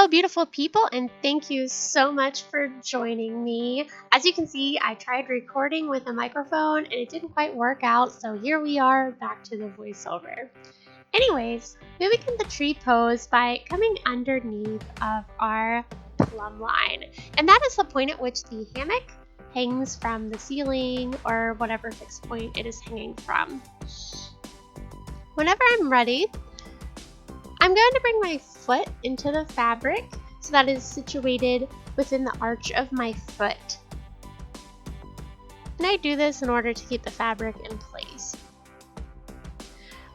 Hello, beautiful people, and thank you so much for joining me. As you can see, I tried recording with a microphone and it didn't quite work out, so here we are back to the voiceover. Anyways, we begin the tree pose by coming underneath of our plumb line, and that is the point at which the hammock hangs from the ceiling or whatever fixed point it is hanging from. Whenever I'm ready, I'm going to bring my foot into the fabric so that it is situated within the arch of my foot. And I do this in order to keep the fabric in place.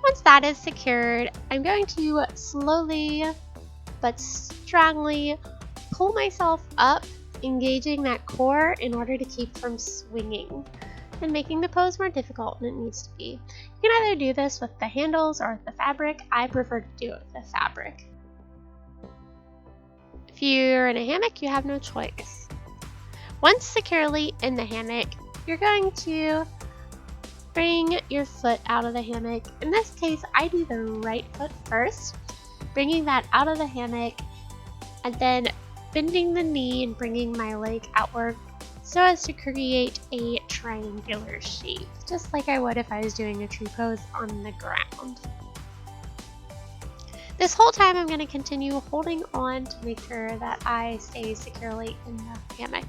Once that is secured, I'm going to slowly but strongly pull myself up, engaging that core in order to keep from swinging and making the pose more difficult than it needs to be. You can either do this with the handles or with the fabric. I prefer to do it with the fabric. If you're in a hammock, you have no choice. Once securely in the hammock, you're going to bring your foot out of the hammock. In this case, I do the right foot first, bringing that out of the hammock, and then bending the knee and bringing my leg outward so as to create a triangular shape, just like I would if I was doing a tree pose on the ground. This whole time I'm going to continue holding on to make sure that I stay securely in the hammock.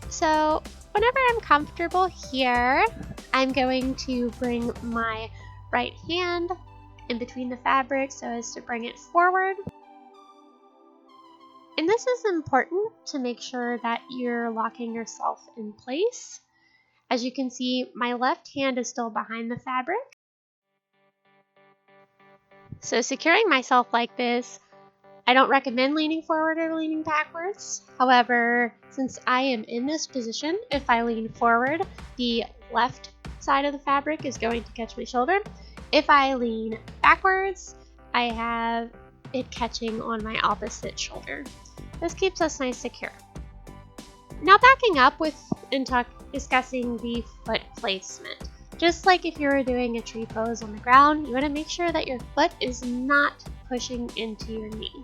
So whenever I'm comfortable here, I'm going to bring my right hand in between the fabric so as to bring it forward. And this is important to make sure that you're locking yourself in place. As you can see, my left hand is still behind the fabric. So securing myself like this, I don't recommend leaning forward or leaning backwards. However, since I am in this position, if I lean forward, the left side of the fabric is going to catch my shoulder. If I lean backwards, I have it catching on my opposite shoulder. This keeps us nice secure. Now backing up and discussing the foot placement. Just like if you were doing a tree pose on the ground, you want to make sure that your foot is not pushing into your knee.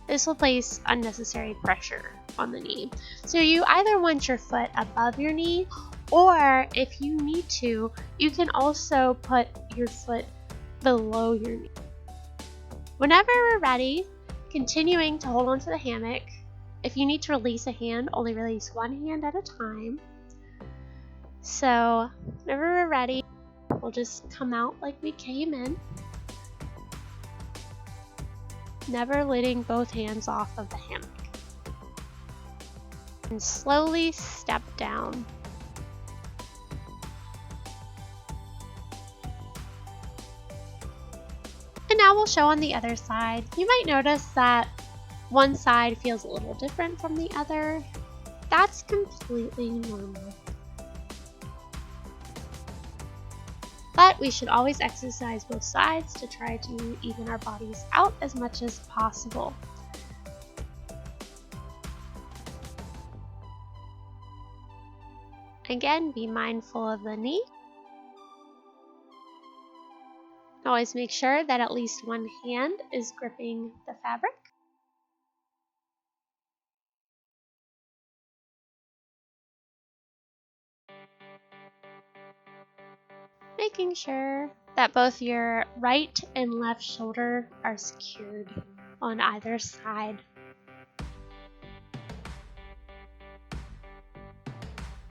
This will place unnecessary pressure on the knee. So you either want your foot above your knee, or if you need to, you can also put your foot below your knee. Whenever we're ready, continuing to hold onto the hammock. If you need to release a hand, only release one hand at a time. So whenever we're ready, we'll just come out like we came in, never letting both hands off of the hammock. And slowly step down. And now we'll show on the other side. You might notice that one side feels a little different from the other. That's completely normal. But we should always exercise both sides to try to even our bodies out as much as possible. Again, be mindful of the knee. Always make sure that at least one hand is gripping the fabric. Making sure that both your right and left shoulder are secured on either side.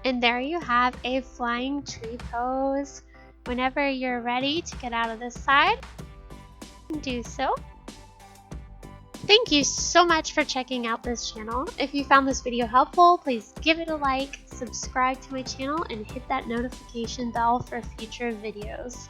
And there you have a flying tree pose. Whenever you're ready to get out of this side, do so. Thank you so much for checking out this channel. If you found this video helpful, please give it a like, subscribe to my channel, and hit that notification bell for future videos.